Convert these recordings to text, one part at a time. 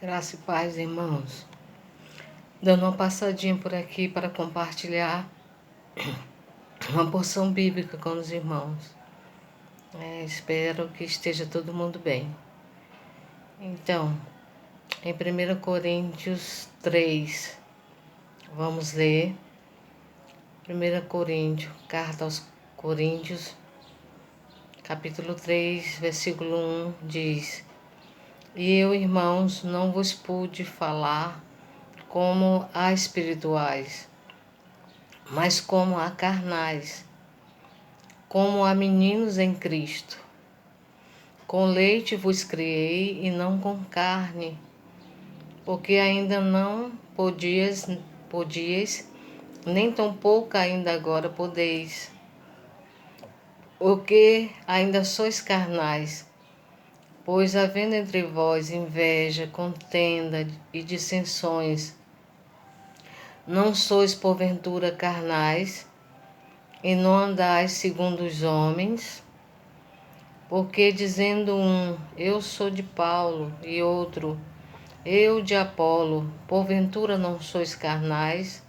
Graça e paz, irmãos. Dando uma passadinha por aqui para compartilhar uma porção bíblica com os irmãos. Espero que esteja todo mundo bem. Então, em 1 Coríntios 3, vamos ler. 1 Coríntios, carta aos Coríntios, capítulo 3, versículo 1, diz: E eu, irmãos, não vos pude falar como a espirituais, mas como a carnais, como a meninos em Cristo. Com leite vos criei e não com carne, porque ainda não podias, nem tampouco ainda agora podeis, porque ainda sois carnais. Pois havendo entre vós inveja, contenda e dissensões, não sois porventura carnais, e não andais segundo os homens? Porque dizendo um, eu sou de Paulo, e outro, eu de Apolo, porventura não sois carnais?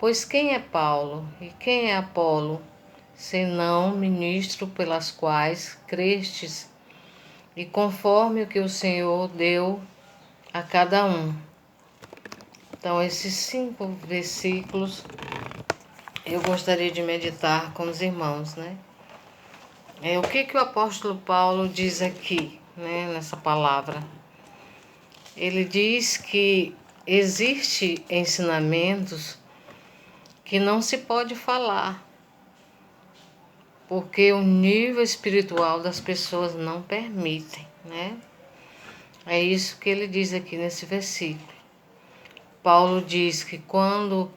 Pois quem é Paulo e quem é Apolo, senão ministro pelas quais crestes, e conforme o que o Senhor deu a cada um. Então, esses 5 versículos eu gostaria de meditar com os irmãos, né? O que o apóstolo Paulo diz aqui, né, nessa palavra? Ele diz que existe ensinamentos que não se pode falar, porque o nível espiritual das pessoas não permitem, né? É isso que ele diz aqui nesse versículo. Paulo diz que quando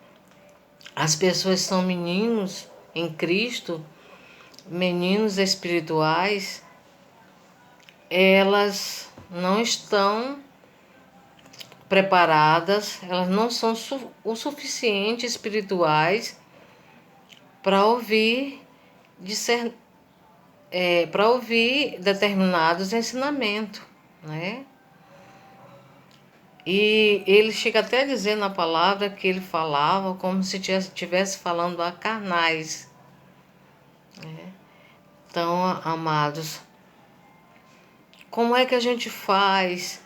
as pessoas são meninos em Cristo, meninos espirituais, elas não estão preparadas, elas não são o suficiente espirituais para ouvir para ouvir determinados ensinamentos, né? E ele chega até a dizer na palavra que ele falava como se estivesse falando a carnais, né? Então, amados, como é que a gente faz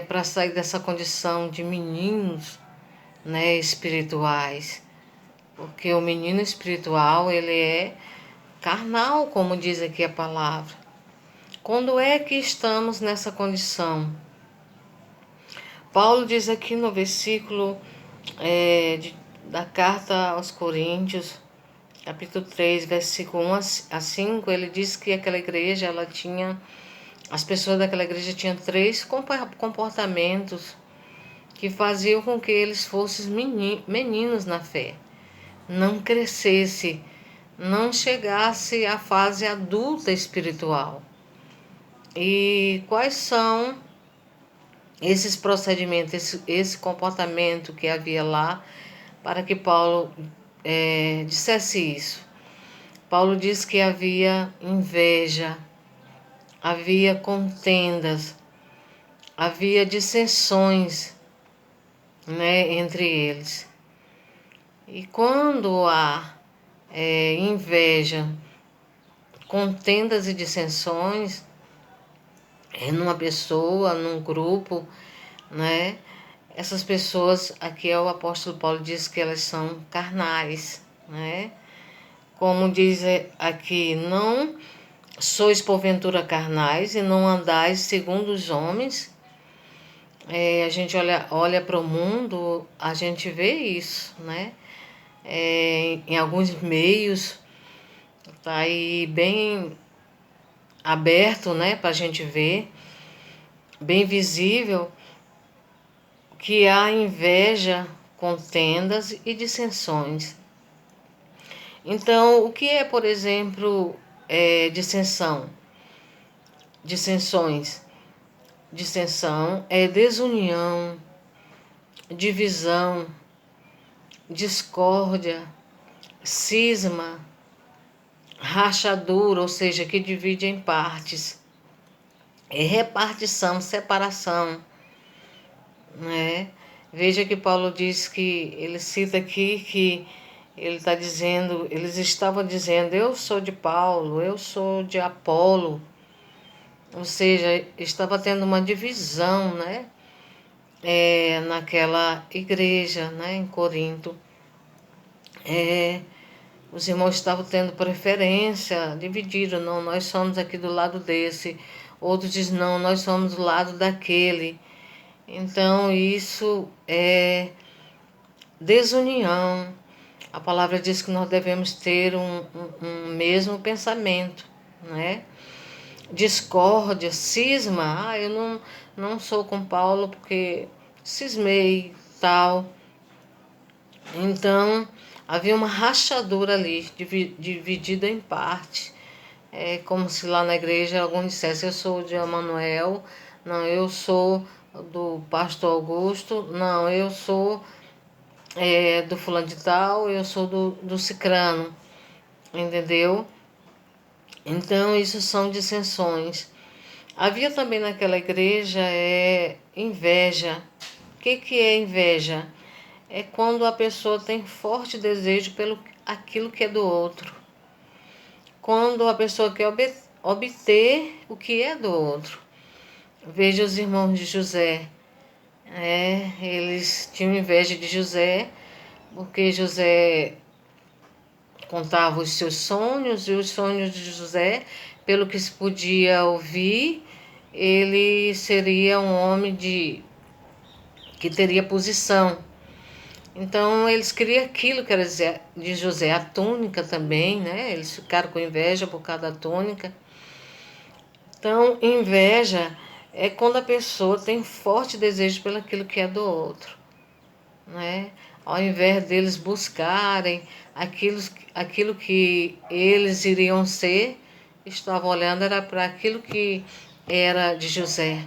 para sair dessa condição de meninos, né, espirituais? Porque o menino espiritual, ele é carnal, como diz aqui a palavra. Quando é que estamos nessa condição? Paulo diz aqui no versículo da carta aos Coríntios, capítulo 3, versículo 1 a 5, ele diz que aquela igreja, ela tinha, as pessoas daquela igreja tinham 3 comportamentos que faziam com que eles fossem meninos na fé, não crescesse, não chegasse à fase adulta espiritual. E quais são esses procedimentos, esse comportamento que havia lá para que Paulo dissesse isso? Paulo diz que havia inveja, havia contendas, havia dissensões, né, entre eles. E quando há inveja, contendas e dissensões numa pessoa, num grupo, né? Essas pessoas, aqui o apóstolo Paulo diz que elas são carnais, né? Como diz aqui, não sois porventura carnais e não andais segundo os homens. A gente olha para o mundo, a gente vê isso, né? Em alguns meios, tá aí bem aberto, né, para a gente ver, bem visível, que há inveja, contendas e dissensões. Então, o que é, por exemplo, dissensão? Dissensões. Dissensão é desunião, divisão, discórdia, cisma, rachadura, ou seja, que divide em partes, repartição, separação. né? Veja que Paulo diz que, ele cita aqui que ele está dizendo, eles estavam dizendo, eu sou de Paulo, eu sou de Apolo, ou seja, estava tendo uma divisão, né? Naquela igreja, né? Em Corinto. Os irmãos estavam tendo preferência, dividiram, não, nós somos aqui do lado desse, outros dizem, não, nós somos do lado daquele. Então, isso é desunião. A palavra diz que nós devemos ter um mesmo pensamento, né? Discórdia, cisma, eu não sou com Paulo porque cismei, tal. Então, havia uma rachadura ali, dividida em parte. É como se lá na igreja algum dissesse, eu sou de Emanuel, não, eu sou do pastor Augusto, não, eu sou do fulano de tal, eu sou do cicrano, entendeu? Então, isso são dissensões. Havia também naquela igreja inveja. O que é inveja? É quando a pessoa tem forte desejo pelo aquilo que é do outro. Quando a pessoa quer obter o que é do outro. Veja os irmãos de José. Eles tinham inveja de José, porque José contava os seus sonhos, e os sonhos de José, pelo que se podia ouvir, ele seria um homem que teria posição. Então eles queriam aquilo que era de José, a túnica também, né? Eles ficaram com inveja por causa da túnica. Então, inveja é quando a pessoa tem forte desejo pelo aquilo que é do outro, né? Ao invés deles buscarem aquilo que eles iriam ser, estavam olhando era para aquilo que era de José.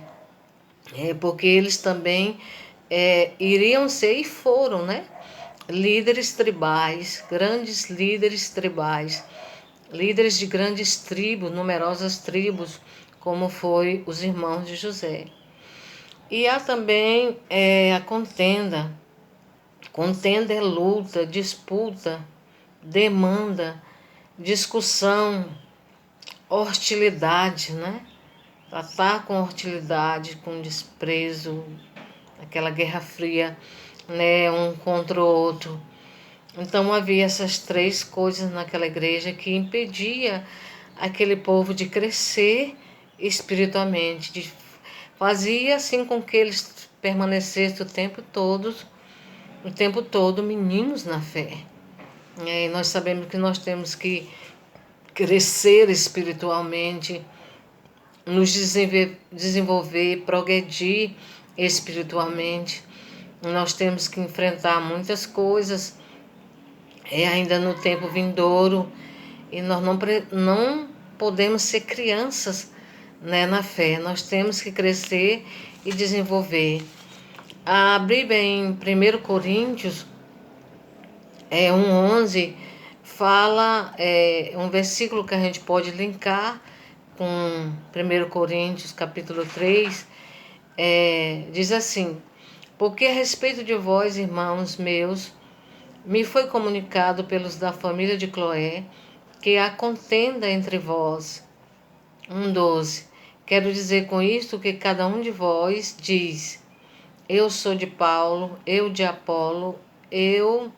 Porque eles também iriam ser e foram, né? Líderes tribais, grandes líderes tribais, líderes de grandes tribos, numerosas tribos, como foi os irmãos de José. E há também a contenda. Contenda é luta, disputa, demanda, discussão, hostilidade, né? Tratar com hostilidade, com desprezo, aquela guerra fria, né? Um contra o outro. Então havia essas três coisas naquela igreja que impedia aquele povo de crescer espiritualmente, fazia assim com que eles permanecessem o tempo todo meninos na fé. E nós sabemos que nós temos que crescer espiritualmente, nos desenvolver, progredir espiritualmente. Nós temos que enfrentar muitas coisas ainda no tempo vindouro, e nós não podemos ser crianças, né, na fé. Nós temos que crescer e desenvolver. A Bíblia em 1 Coríntios 1:11 fala, um versículo que a gente pode linkar com 1 Coríntios capítulo 3, diz assim: porque a respeito de vós, irmãos meus, me foi comunicado pelos da família de Cloé que há contenda entre vós. 1:12. Quero dizer com isto que cada um de vós diz: eu sou de Paulo, eu de Apolo, eu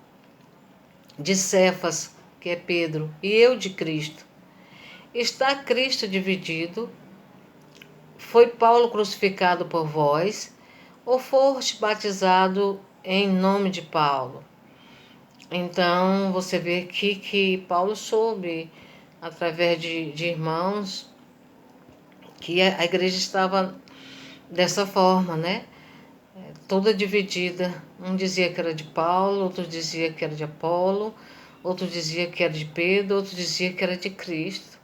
de Cefas, que é Pedro, e eu de Cristo. Está Cristo dividido? Foi Paulo crucificado por vós? Ou foste batizado em nome de Paulo? Então, você vê aqui que Paulo soube, através de irmãos, que a igreja estava dessa forma, né? Toda dividida. Um dizia que era de Paulo, outro dizia que era de Apolo, outro dizia que era de Pedro, outro dizia que era de Cristo.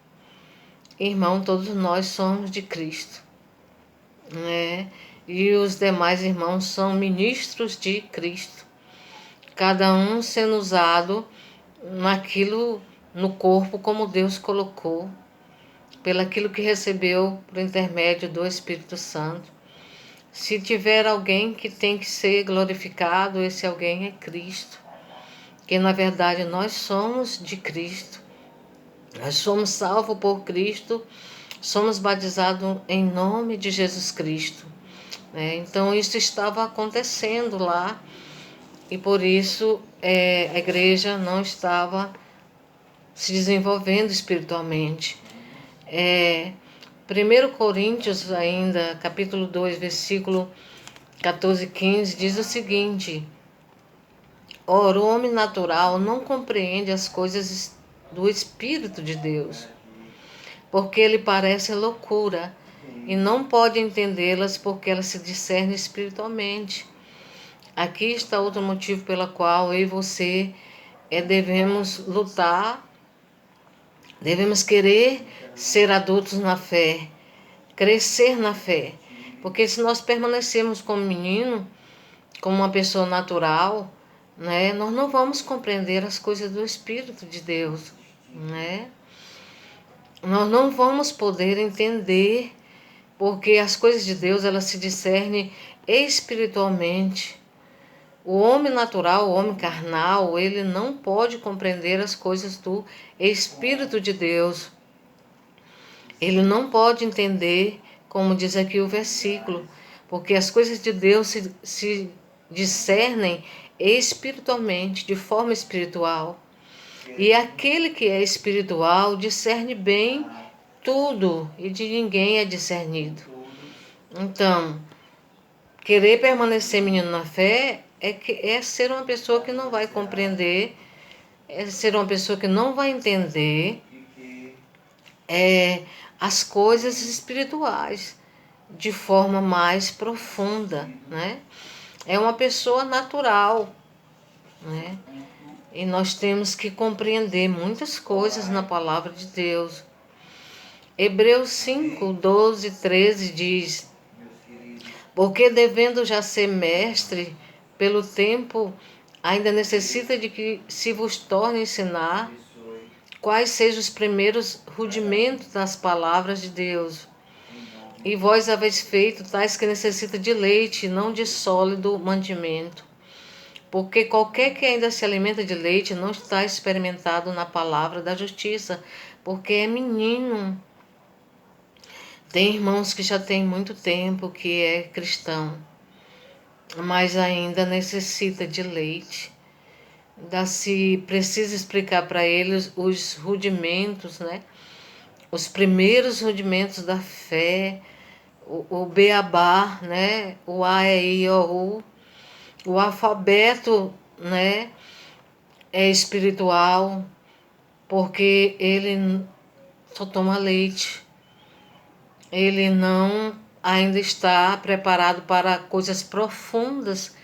Irmão, todos nós somos de Cristo, né? E os demais irmãos são ministros de Cristo. Cada um sendo usado naquilo, no corpo como Deus colocou, pelaquilo que recebeu por intermédio do Espírito Santo. Se tiver alguém que tem que ser glorificado, esse alguém é Cristo. Que na verdade nós somos de Cristo. Nós somos salvos por Cristo, somos batizados em nome de Jesus Cristo. Então isso estava acontecendo lá e por isso a igreja não estava se desenvolvendo espiritualmente. 1 Coríntios ainda, capítulo 2, versículo 14 e 15, diz o seguinte: ora, o homem natural não compreende as coisas do Espírito de Deus, porque ele parece loucura, e não pode entendê-las porque elas se discernem espiritualmente. Aqui está outro motivo pelo qual eu e você devemos lutar, devemos querer ser adultos na fé, crescer na fé. Porque se nós permanecermos como menino, como uma pessoa natural, nós não vamos compreender as coisas do Espírito de Deus, Nós não vamos poder entender, porque as coisas de Deus, elas se discernem espiritualmente. O homem natural, o homem carnal, ele não pode compreender as coisas do Espírito de Deus. Ele não pode entender, como diz aqui o versículo, porque as coisas de Deus se discernem espiritualmente, de forma espiritual. E aquele que é espiritual discerne bem tudo, e de ninguém é discernido. Então, querer permanecer menino na fé é ser uma pessoa que não vai compreender, é ser uma pessoa que não vai entender as coisas espirituais de forma mais profunda, É uma pessoa natural, E nós temos que compreender muitas coisas na palavra de Deus. Hebreus 5, 12, 13 diz: porque devendo já ser mestre, pelo tempo ainda necessita de que se vos torne a ensinar quais sejam os primeiros rudimentos das palavras de Deus. E vós haveis feito tais que necessita de leite, não de sólido mantimento. Porque qualquer que ainda se alimenta de leite não está experimentado na palavra da justiça, porque é menino. Tem irmãos que já têm muito tempo que é cristão, mas ainda necessita de leite. Ainda se precisa explicar para eles os rudimentos, Os primeiros rudimentos da fé, o beabá, O A, E, I, O, U. O alfabeto, é espiritual, porque ele só toma leite. Ele não ainda está preparado para coisas profundas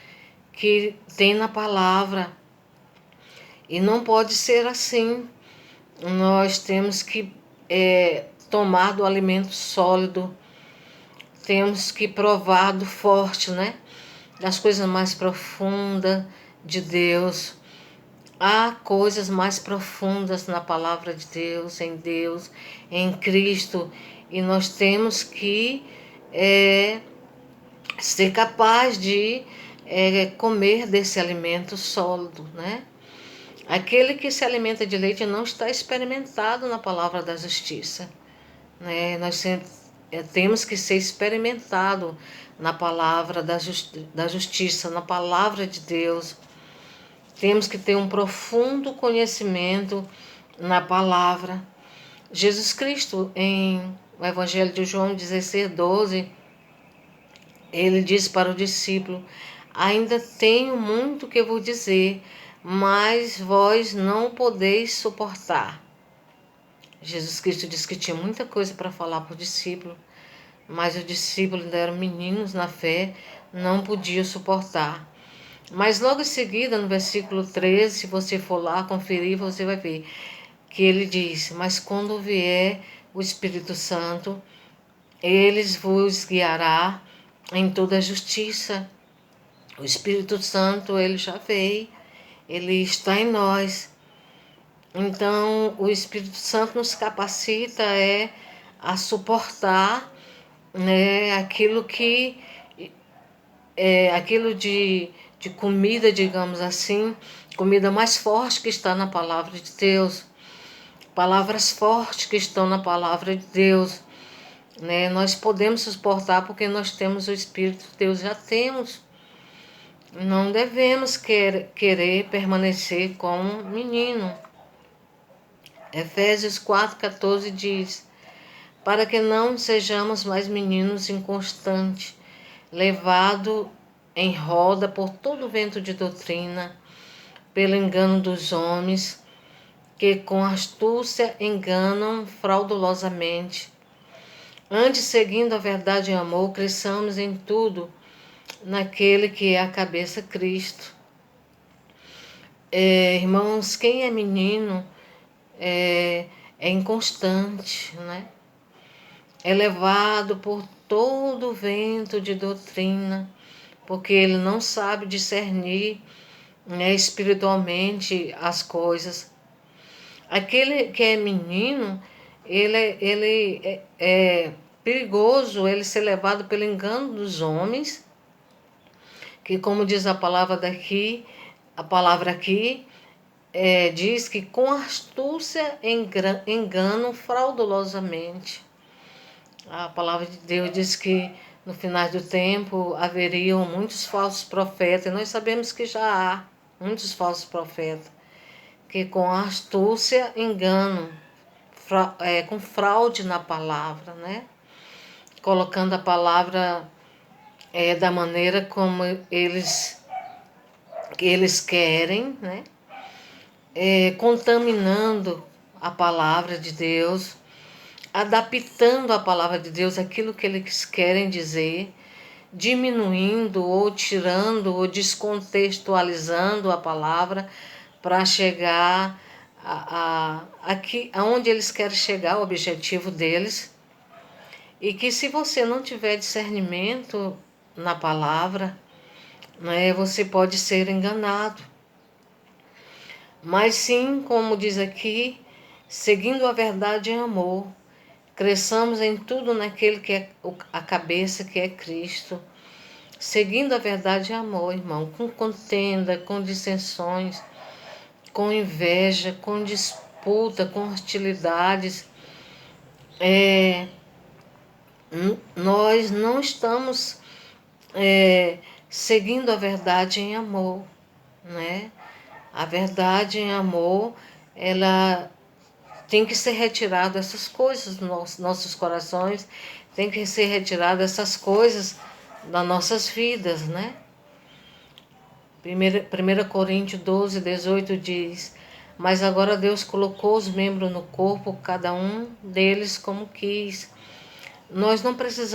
que tem na palavra. E não pode ser assim. Nós temos que tomar do alimento sólido, temos que provar do forte, Das coisas mais profundas de Deus. Há coisas mais profundas na palavra de Deus, em Cristo, e nós temos que ser capaz de comer desse alimento sólido, Aquele que se alimenta de leite não está experimentado na palavra da justiça, Nós sempre, temos que ser experimentado na palavra da justiça, na palavra de Deus. Temos que ter um profundo conhecimento na palavra. Jesus Cristo, em o Evangelho de João 16, 12, ele diz para o discípulo: ainda tenho muito que vos dizer, mas vós não podeis suportar. Jesus Cristo disse que tinha muita coisa para falar para o discípulo, mas os discípulos ainda eram meninos na fé, não podiam suportar. Mas logo em seguida, no versículo 13, se você for lá conferir, você vai ver que ele diz: mas quando vier o Espírito Santo, ele vos guiará em toda a justiça. O Espírito Santo, ele já veio, ele está em nós. Então, o Espírito Santo nos capacita a suportar aquilo que aquilo de comida, digamos assim, comida mais forte que está na palavra de Deus, palavras fortes que estão na palavra de Deus, né? Nós podemos suportar porque nós temos o Espírito de Deus, já temos. Não devemos querer permanecer como menino. Efésios 4,14 diz: para que não sejamos mais meninos inconstantes, levado em roda por todo vento de doutrina, pelo engano dos homens, que com astúcia enganam fraudulosamente. Antes, seguindo a verdade em amor, cresçamos em tudo naquele que é a cabeça, Cristo. Irmãos, quem é menino é inconstante, né? É levado por todo vento de doutrina, porque ele não sabe discernir, né, espiritualmente as coisas. Aquele que é menino, ele é perigoso ele ser levado pelo engano dos homens, que como diz a palavra aqui, diz que com astúcia enganam fraudulosamente. A palavra de Deus diz que no final do tempo haveriam muitos falsos profetas, e nós sabemos que já há muitos falsos profetas, que com astúcia enganam, com fraude na palavra, né? Colocando a palavra da maneira como eles querem, né? Contaminando a palavra de Deus, adaptando a palavra de Deus àquilo que eles querem dizer, diminuindo ou tirando ou descontextualizando a palavra para chegar aqui aonde eles querem chegar, o objetivo deles. E que se você não tiver discernimento na palavra, né, você pode ser enganado. Mas sim, como diz aqui, seguindo a verdade em amor, cresçamos em tudo naquele que é a cabeça, que é Cristo. Seguindo a verdade em amor, irmão, com contenda, com dissensões, com inveja, com disputa, com hostilidades. Nós não estamos seguindo a verdade em amor, né? A verdade em amor, ela tem que ser retirada essas coisas dos nossos corações, tem que ser retirada essas coisas das nossas vidas, né? 1 Coríntios 12:18 diz: mas agora Deus colocou os membros no corpo, cada um deles como quis. Nós não precisamos